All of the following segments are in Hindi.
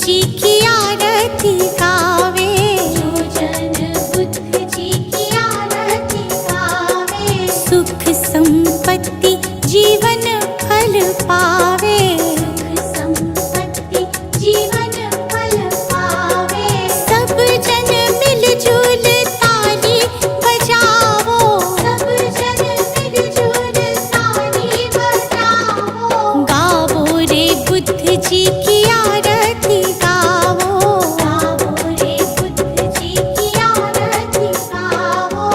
जी की आरती गावे, जो जन बुद्ध जी की आरती गावे, सुख संपत्ति जीवन फल पावे, सुख संपत्ति जीवन फल पावे। सब जन मिलजुल ताली बजावो, सब जन मिलजुल ताली बजावो, गावो रे बुद्ध जी की आरती गावो, गावो रे बुद्ध जी की आरती गावो।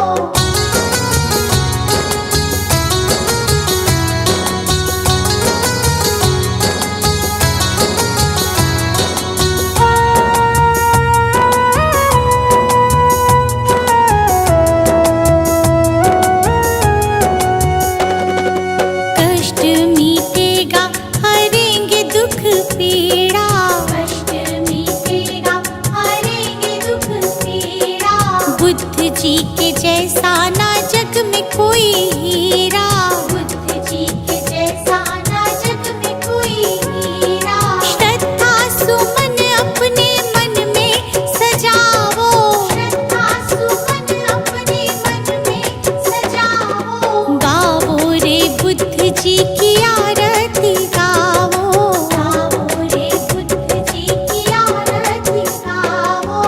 कष्ट मिटेगा हरेंगे दुख पीड़ा, कष्ट मिटेगा हरेंगे दुख पीड़ा, बुद्ध जी के जैसा ना जग में कोई हीरा, बुद्ध जी के जैसा ना जग में कोई हीरा। श्रद्धा सुमन अपने मन में सजावो, श्रद्धा सुमन अपने मन में सजावो, गावो रे बुद्ध जी की आरती गावो, गावो रे बुद्ध जी की आरती गावो।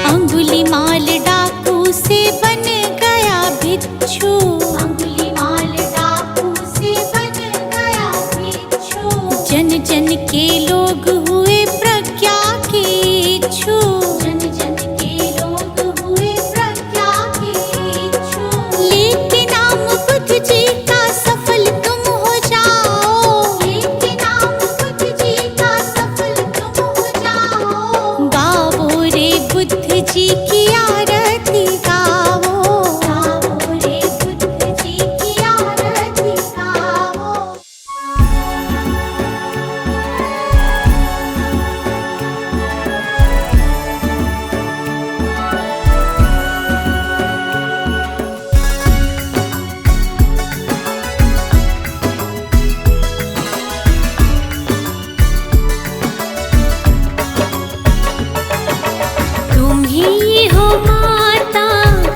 अंगुलीमाल डाकू से बन गया भिक्षु, अंगुलीमाल डाकू से बन गया भिक्षु, जन जन के लोग हुए प्रज्ञा के इच्छु, जन जन के लोग हुए प्रज्ञा के इच्छु। लेके नाम बुद्ध जी का सफल तुम हो जाओ, लेके नाम बुद्ध जी का सफल तुम हो जाओ, गावो रे बुद्ध जी की आरती गावो, गावो रे बुद्ध जी की आरती गावो। तुम ही हो माता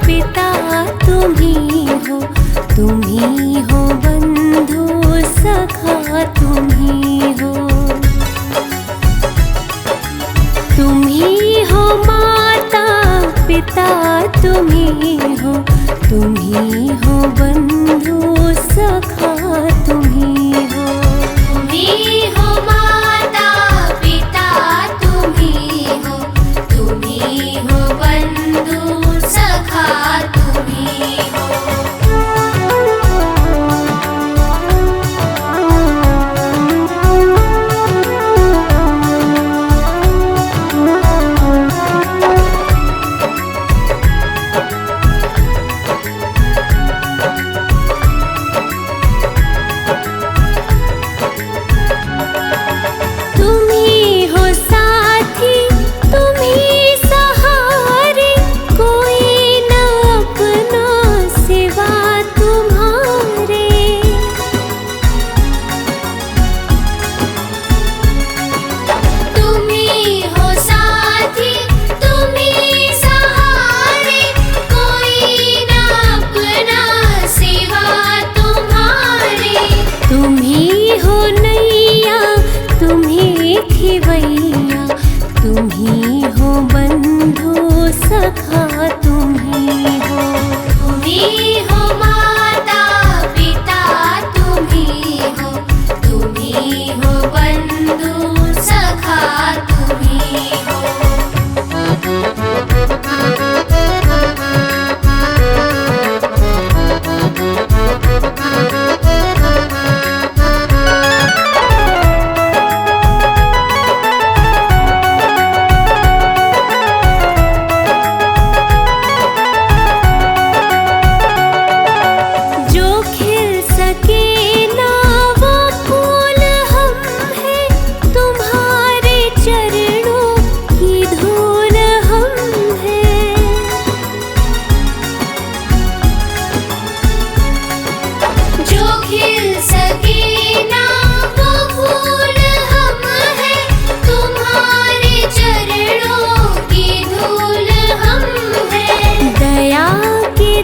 पिता, तुम ही हो बंधु सखा, तुम ही हो माता पिता, तुम ही हो बंधु सखा, तुम ही हो माता पिता, तुम ही हो बंधु सखा, तुम ही हो।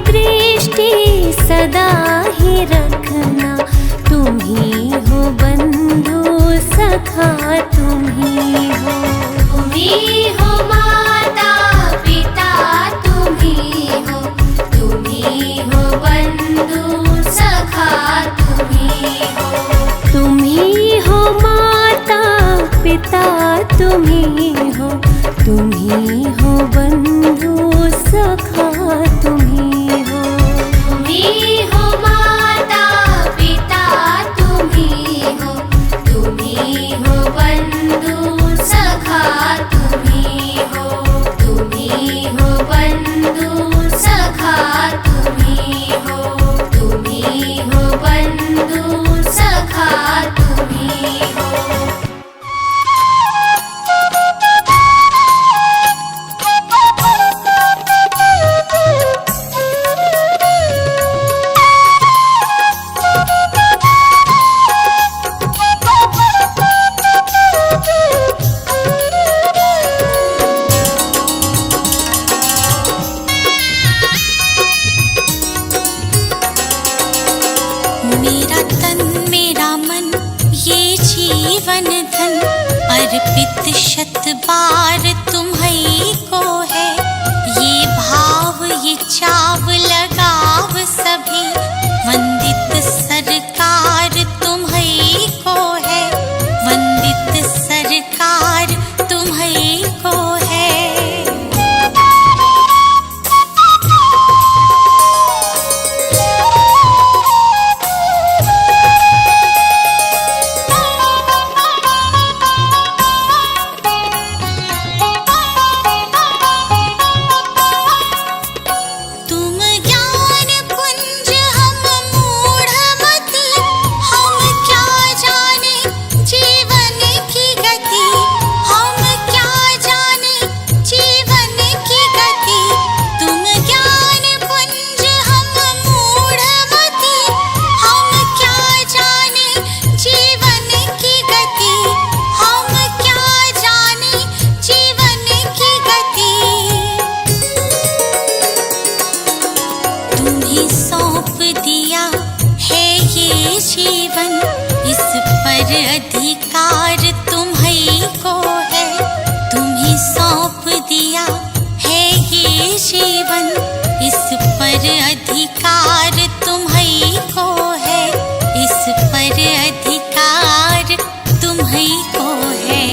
दृष्टि सदा ही रखना, तुम ही हो बंधु सखा, तुम ही हो। तुम ही हो माता पिता, तुम ही हो, तुम ही हो बंधु सखा, तुम ही हो। तुम ही हो माता पिता, तुम ही हो, तुम ही हो बंधु सखा, तुम ही हो। तुम ही हो माता पिता, तुम ही हो, तुम ही हो बंधु सखा, तुम ही हो, तुम ही हो बंधु सखा, तुम ही हो, तुम ही हो बंधु सखा, तुम ही हो। मेरा तन मेरा मन ये जीवन धन, अर्पित शत बार तुम्हीं को है। ये भाव ये चाव लगाव सभी, वंदित सरकार तुम्हीं को है, वंदित सरकार तुम्हीं को है। अधिकार तुम्हीं को है, तुम्हीं सौंप दिया है ये जीवन, इस पर अधिकार तुम्हीं को है, इस पर अधिकार तुम्हीं को है।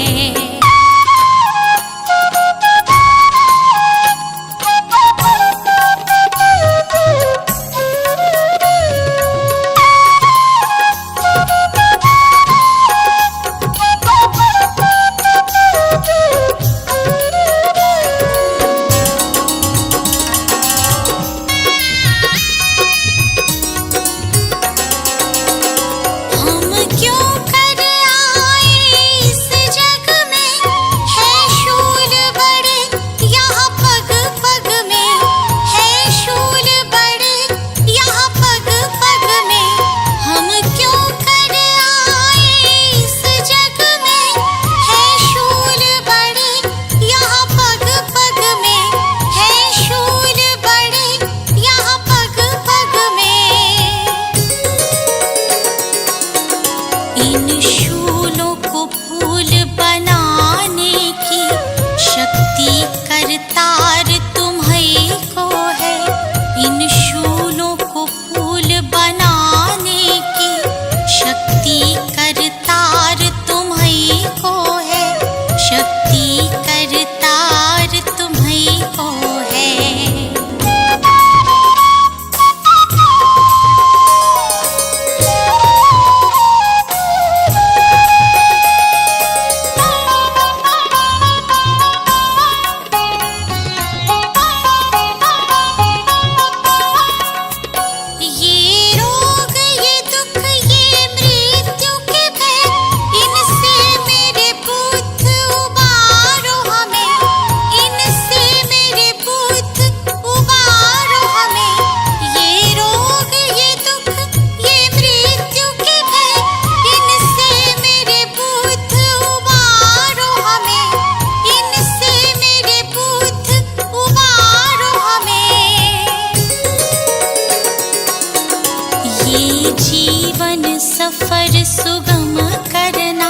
ये जीवन सफर सुगम करना,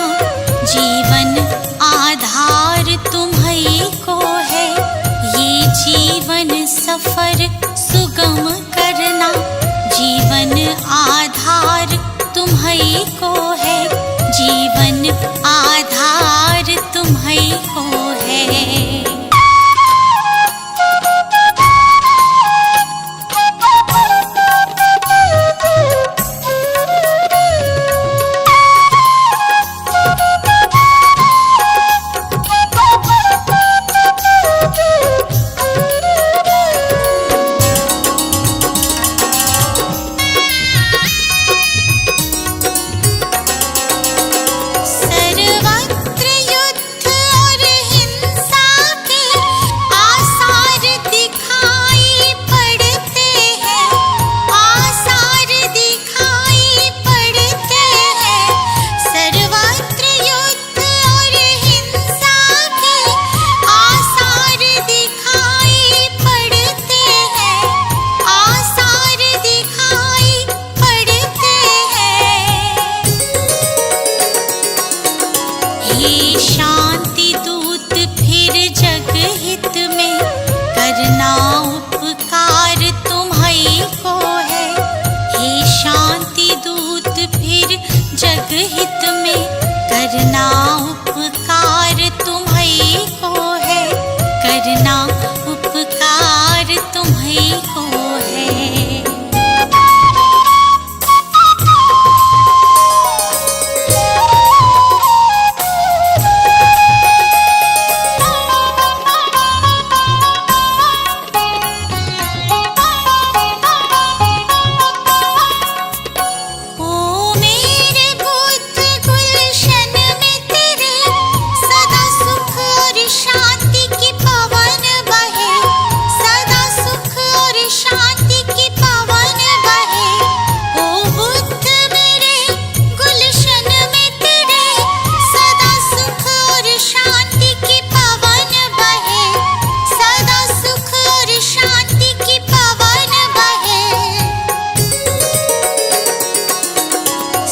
जीवन आधार तुम्हीं को है। ये जीवन सफर सुगम करना, जीवन आधार तुम्हीं को है। जीवन आधार तुम्हीं को है। ये शांति दूत फिर जग हित में करना उपकार तुम्हीं को है। हे शांति दूत फिर जग हित में करना उपकार तुम्हीं को है। करना उपकार तुम्हीं को है।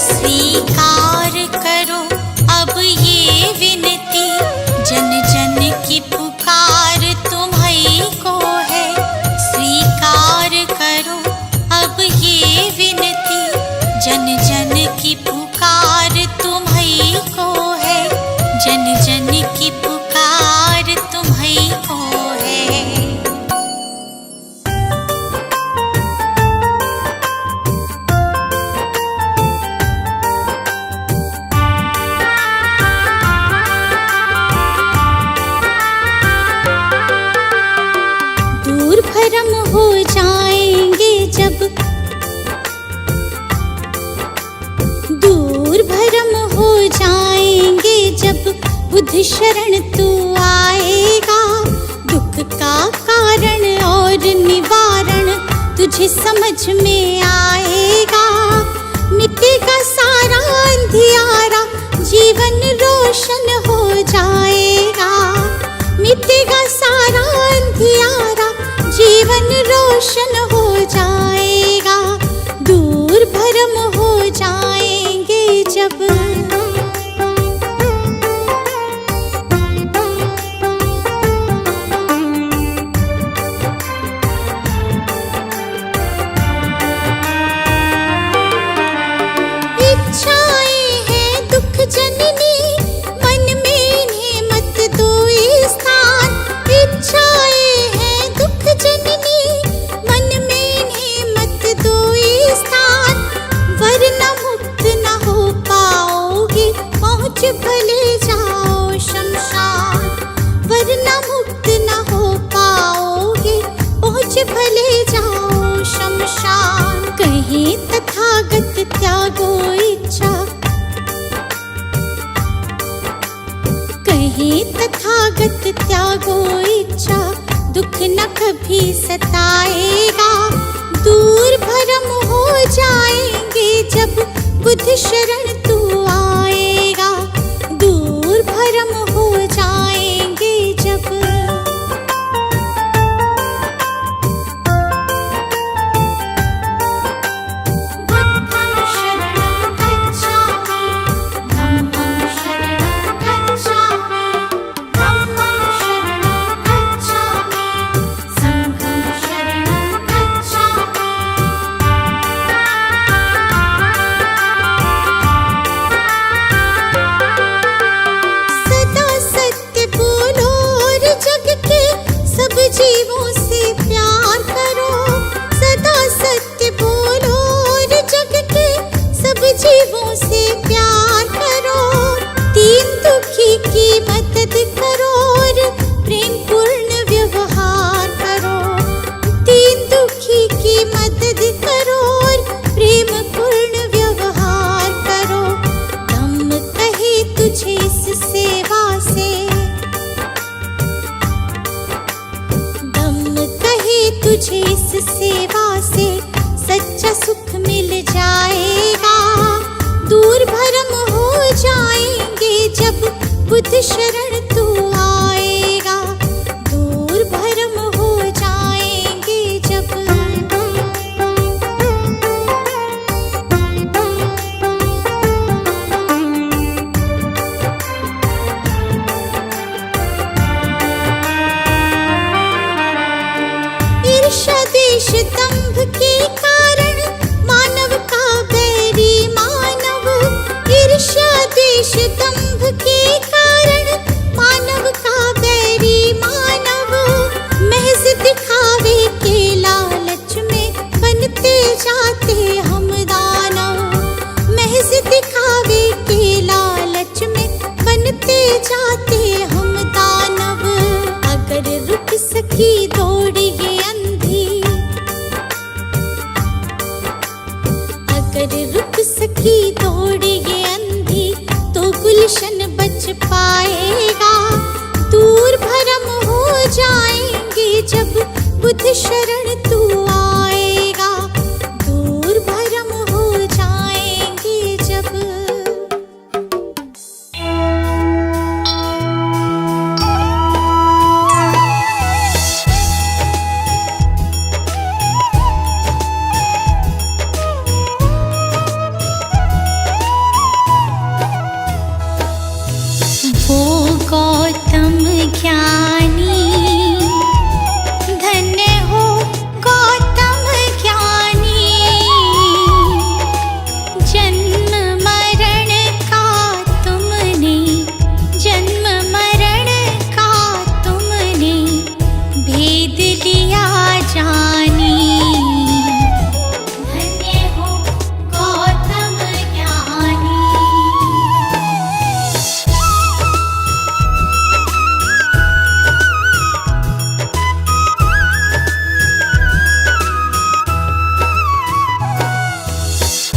स्वीकार करो अब ये विनती, जन जन की पुकार तुम्हीं को है। स्वीकार करो अब ये विनती, जन जन की पुकार तुम्हीं को है। जन जन की पुकार तुम्हीं को है। भरम हो जाएंगे जब, दूर भरम हो जाएंगे जब बुद्ध शरण तू आएगा। दुख का कारण और निवारण तुझे समझ में आएगा। मिटेगा सारा अंधियारा, जीवन रोशन हो जाएगा। मिटेगा सारा अंधियारा, जीवन रोशन हो जाएगा। दूर भरम हो जाएंगे जब। इच्छाएं हैं दुख जननी, मन में इन्हें मत दो स्थान। इच्छाएं हैं दुख जननी, मन में इन्हें मत दो स्थान। वरना मुक्त न हो पाओ अगर रुक सकी दौड़ ये अंधी तो गुलशन बच पाएगा। दूर भरम हो जाएंगे जब बुद्ध शरण तू आएगा। दूर भरम हो जाएंगे जब। वो गौतम ज्ञानी, धन्य हो गौतम ज्ञानी। जन्म मरण का तुमने, जन्म मरण का तुमने भेद लिया जानी। धन्य हो गौतम ज्ञानी।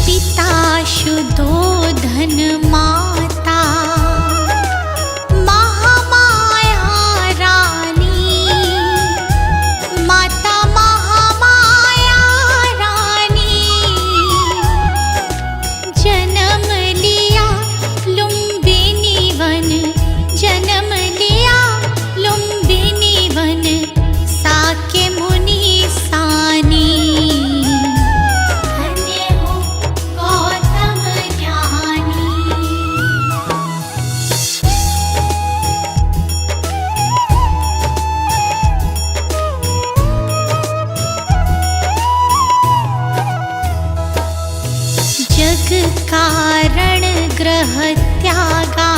पिता शुद्धोधन माता महामाया रानी। माता महामाया रानी। जन्म लिया लुम्बिनी वन, जन्म लिया लुम्बिनी वन। साक्य मुनि सानी। धन्य हो गौतम ज्ञानी। जग कारण ग्रह त्यागा,